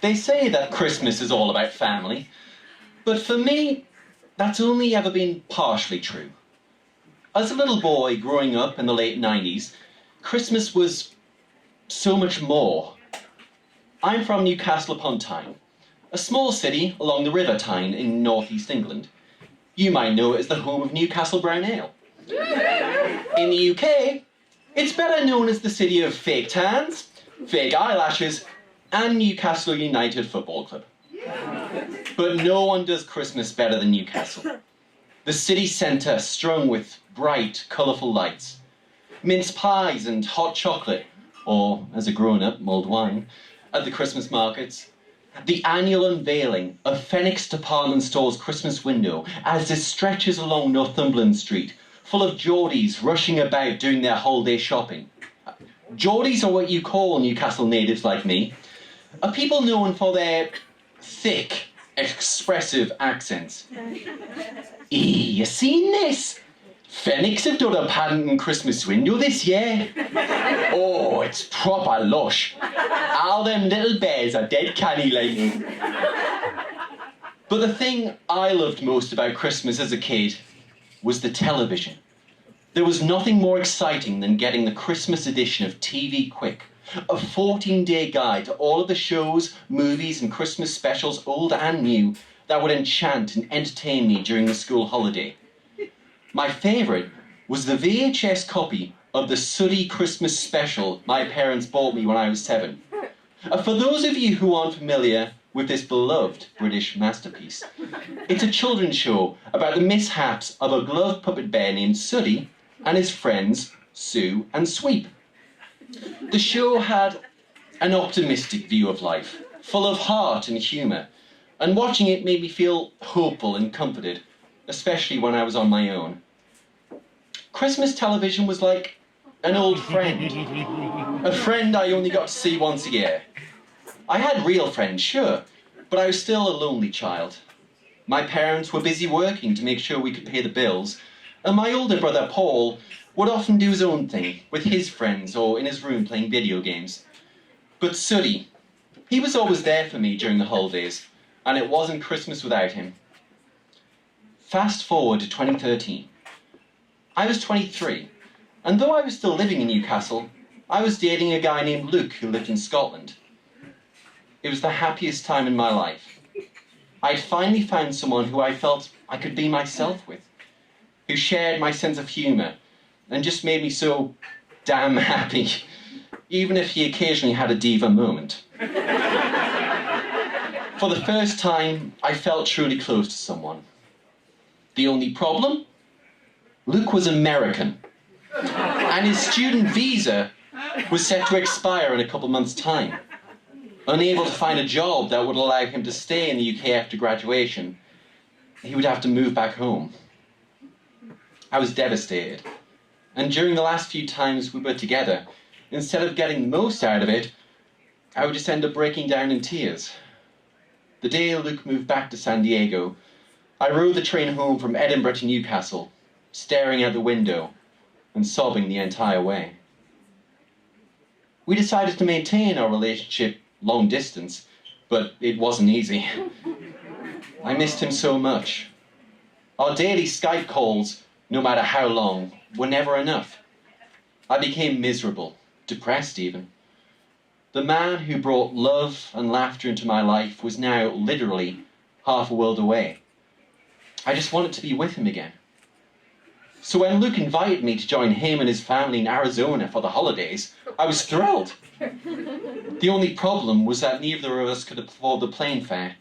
They say that Christmas is all about family, but for me, that's only ever been partially true. As a little boy growing up in the late 90s, Christmas was so much more. I'm from Newcastle upon Tyne, a small city along the River Tyne in northeast England. You might know it as the home of Newcastle Brown Ale. In the UK, it's better known as the city of fake tans, fake eyelashes, and Newcastle United Football Club. But no one does Christmas better than Newcastle. The city centre strung with bright, colourful lights, mince pies and hot chocolate, or, as a grown-up, mulled wine, at the Christmas markets, the annual unveiling of Phoenix Department Store's Christmas window as it stretches along Northumberland Street, full of Geordies rushing about doing their holiday shopping. Geordies are what you call Newcastle natives like me, are people known for their thick, expressive accents. You seen this? Phoenix have done a patent Christmas window this year. Oh, it's proper lush. All them little bears are dead canny like. But the thing I loved most about Christmas as a kid was the television. There was nothing more exciting than getting the Christmas edition of TV Quick, a 14-day guide to all of the shows, movies and Christmas specials, old and new, that would enchant and entertain me during the school holiday. My favourite was the VHS copy of the Sooty Christmas special my parents bought me when I was 7. For those of you who aren't familiar with this beloved British masterpiece, it's a children's show about the mishaps of a gloved puppet bear named Sooty and his friends Sue and Sweep. The show had an optimistic view of life, full of heart and humour, and watching it made me feel hopeful and comforted, especially when I was on my own. Christmas television was like an old friend, a friend I only got to see once a year. I had real friends, sure, but I was still a lonely child. My parents were busy working to make sure we could pay the bills, and my older brother Paul would often do his own thing with his friends or in his room playing video games. But Sooty, he was always there for me during the holidays, and it wasn't Christmas without him. Fast forward to 2013. I was 23, and though I was still living in Newcastle, I was dating a guy named Luke who lived in Scotland. It was the happiest time in my life. I'd finally found someone who I felt I could be myself with, who shared my sense of humour, and just made me so damn happy, even if he occasionally had a diva moment. For the first time, I felt truly close to someone. The only problem? Luke was American, and his student visa was set to expire in a couple months' time. Unable to find a job that would allow him to stay in the UK after graduation, he would have to move back home. I was devastated, and during the last few times we were together, instead of getting the most out of it, I would just end up breaking down in tears. The day Luke moved back to San Diego, I rode the train home from Edinburgh to Newcastle, staring out the window and sobbing the entire way. We decided to maintain our relationship long distance, but it wasn't easy. I missed him so much. Our daily Skype calls, no matter how long, were never enough. I became miserable, depressed even. The man who brought love and laughter into my life was now literally half a world away. I just wanted to be with him again. So when Luke invited me to join him and his family in Arizona for the holidays, I was thrilled. The only problem was that neither of us could afford the plane fare.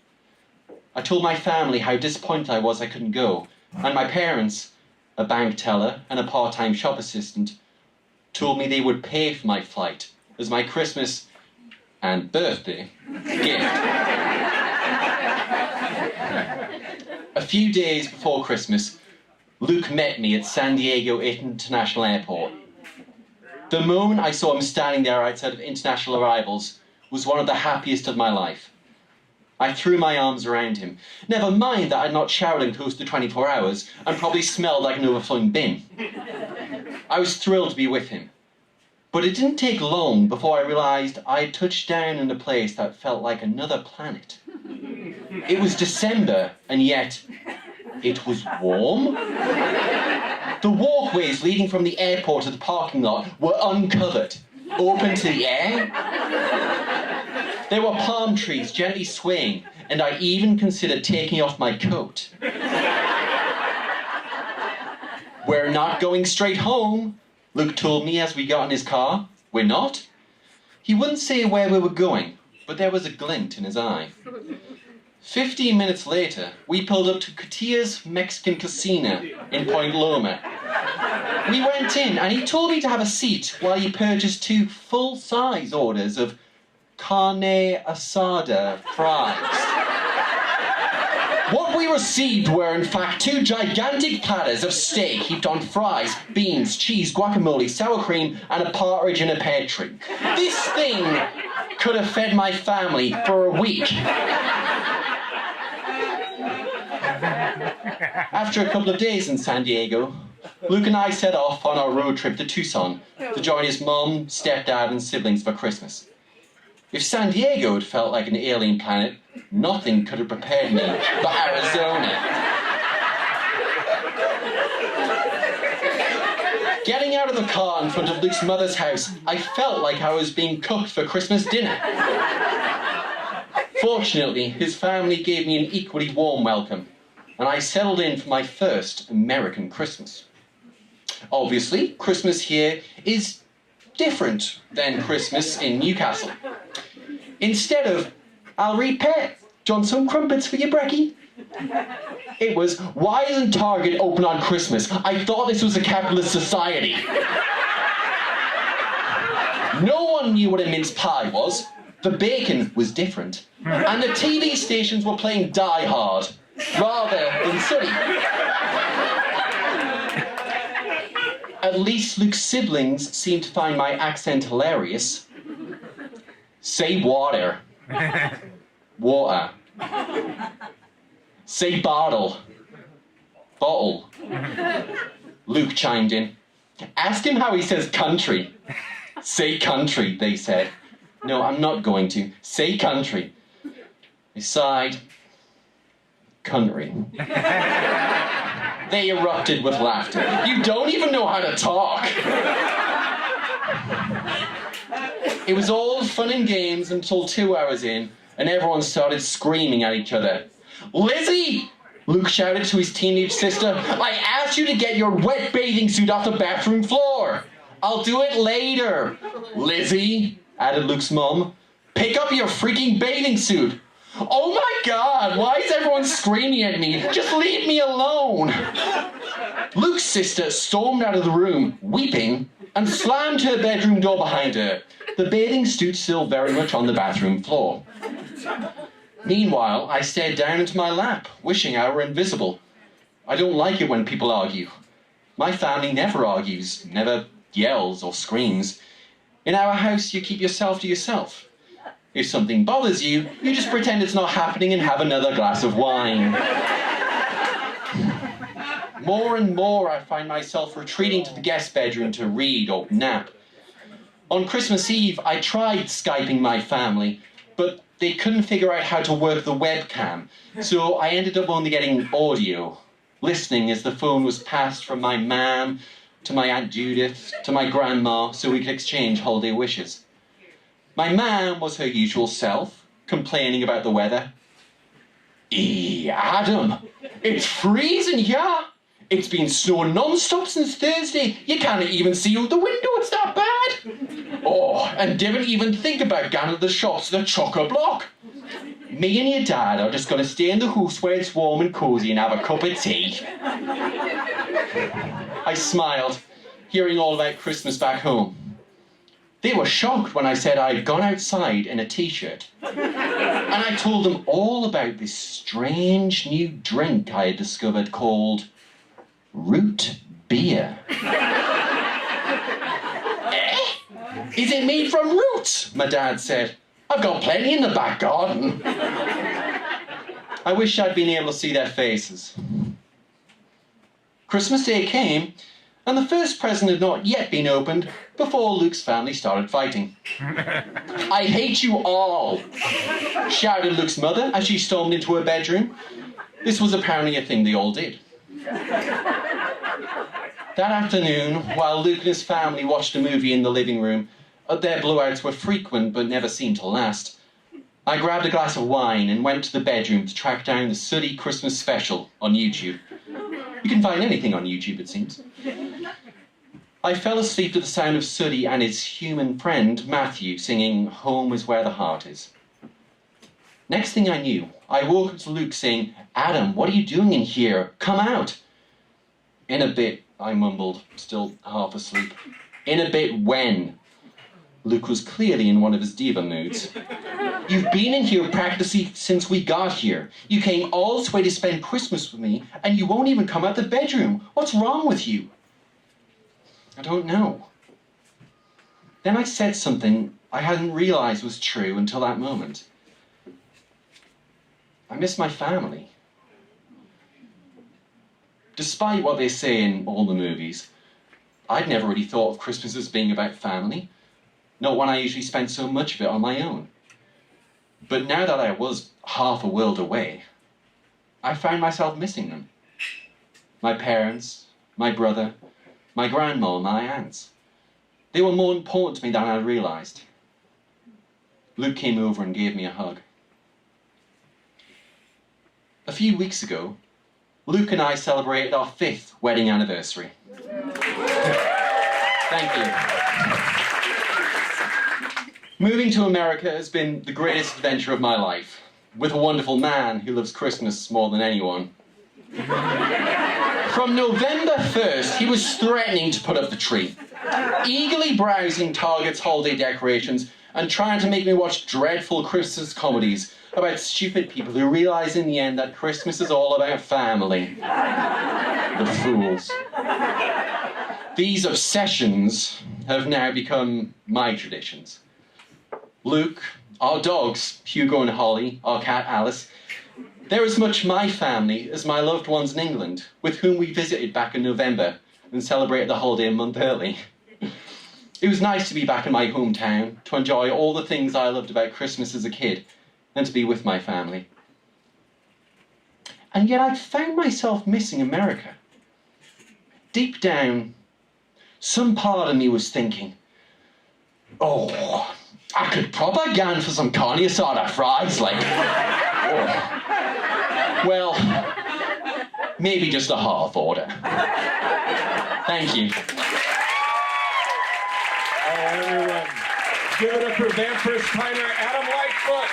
I told my family how disappointed I was I couldn't go, and my parents, a bank teller and a part-time shop assistant, told me they would pay for my flight as my Christmas and birthday gift. A few days before Christmas, Luke met me at San Diego International Airport. The moment I saw him standing there outside of international arrivals was one of the happiest of my life. I threw my arms around him. Never mind that I'd not showered in close to 24 hours and probably smelled like an overflowing bin. I was thrilled to be with him. But it didn't take long before I realised I had touched down in a place that felt like another planet. It was December, and yet it was warm. The walkways leading from the airport to the parking lot were uncovered, open to the air. There were palm trees gently swaying, and I even considered taking off my coat. "We're not going straight home," Luke told me as we got in his car. "We're not?" He wouldn't say where we were going, but there was a glint in his eye. 15 minutes later, we pulled up to Catia's Mexican Casino in Point Loma. We went in, and he told me to have a seat while he purchased 2 full-size orders of carne asada fries. What we received were, in fact, 2 gigantic platters of steak heaped on fries, beans, cheese, guacamole, sour cream, and a partridge in a pear tree. This thing could have fed my family for a week. After a couple of days in San Diego, Luke and I set off on our road trip to Tucson to join his mom, stepdad, and siblings for Christmas. If San Diego had felt like an alien planet, nothing could have prepared me for Arizona. Getting out of the car in front of Luke's mother's house, I felt like I was being cooked for Christmas dinner. Fortunately, his family gave me an equally warm welcome, and I settled in for my first American Christmas. Obviously, Christmas here is different than Christmas in Newcastle. Instead of, "I'll repair, do you want some crumpets for your brekkie?" it was, "Why isn't Target open on Christmas? I thought this was a capitalist society." No one knew what a mince pie was. The bacon was different. And the TV stations were playing Die Hard rather than Sully. At least Luke's siblings seemed to find my accent hilarious. "Say water." "Water." "Say bottle." "Bottle." Luke chimed in. "Ask him how he says country." "Say country," they said. "No, I'm not going to. Say country." I sighed. "Country." They erupted with laughter. "You don't even know how to talk." It was all fun and games until 2 hours in, and everyone started screaming at each other. "Lizzie!" Luke shouted to his teenage sister. "I asked you to get your wet bathing suit off the bathroom floor." "I'll do it later." "Lizzie," added Luke's mum, "pick up your freaking bathing suit." "Oh my God, why is everyone screaming at me? Just leave me alone." Luke's sister stormed out of the room, weeping, and slammed her bedroom door behind her, the bathing suit still very much on the bathroom floor. Meanwhile, I stared down into my lap, wishing I were invisible. I don't like it when people argue. My family never argues, never yells or screams. In our house, you keep yourself to yourself. If something bothers you, you just pretend it's not happening and have another glass of wine. More and more, I find myself retreating to the guest bedroom to read or nap. On Christmas Eve, I tried Skyping my family, but they couldn't figure out how to work the webcam, so I ended up only getting audio, listening as the phone was passed from my mam to my Aunt Judith to my grandma so we could exchange holiday wishes. My mam was her usual self, complaining about the weather. Adam, it's freezing here. It's been snowing non-stop since Thursday. You can't even see out the window, it's that bad. Oh, and didn't even think about going to the shops to the chock-a-block. Me and your dad are just going to stay in the house where it's warm and cosy and have a cup of tea. I smiled, hearing all about Christmas back home. They were shocked when I said I'd gone outside in a t-shirt. And I told them all about this strange new drink I had discovered called root beer. Eh? Is it made from roots? My dad said. I've got plenty in the back garden. I wish I'd been able to see their faces. Christmas Day came, and the first present had not yet been opened before Luke's family started fighting. "I hate you all," shouted Luke's mother as she stormed into her bedroom. This was apparently a thing they all did. That afternoon, while Luke and his family watched a movie in the living room, their blowouts were frequent but never seemed to last. I grabbed a glass of wine and went to the bedroom to track down the Sooty Christmas special on YouTube. You can find anything on YouTube, it seems. I fell asleep to the sound of Sooty and his human friend, Matthew, singing "Home is Where the Heart Is." Next thing I knew, I woke up to Luke saying, "Adam, what are you doing in here? Come out." "In a bit," I mumbled, still half asleep. "In a bit when?" Luke was clearly in one of his diva moods. "You've been in here practically since we got here. You came all this way to spend Christmas with me, and you won't even come out the bedroom. What's wrong with you?" "I don't know." Then I said something I hadn't realized was true until that moment. I miss my family. Despite what they say in all the movies, I'd never really thought of Christmas as being about family, not when I usually spent so much of it on my own. But now that I was half a world away, I found myself missing them. My parents, my brother, my grandma, and my aunts. They were more important to me than I realized. Luke came over and gave me a hug. A few weeks ago, Luke and I celebrated our 5th wedding anniversary. Thank you. Moving to America has been the greatest adventure of my life, with a wonderful man who loves Christmas more than anyone. From November 1st, he was threatening to put up the tree, eagerly browsing Target's holiday decorations and trying to make me watch dreadful Christmas comedies about stupid people who realize in the end that Christmas is all about family. The fools. These obsessions have now become my traditions. Luke, our dogs, Hugo and Holly, our cat Alice, they're as much my family as my loved ones in England, with whom we visited back in November and celebrated the holiday a month early. It was nice to be back in my hometown, to enjoy all the things I loved about Christmas as a kid, and to be with my family. And yet I found myself missing America. Deep down, some part of me was thinking, "Oh, I could proper gan for some carne asada fries, like." Oh. Well, maybe just a half order. Thank you. All right, everyone. Give it up for VAMP first timer, Adam Lightfoot.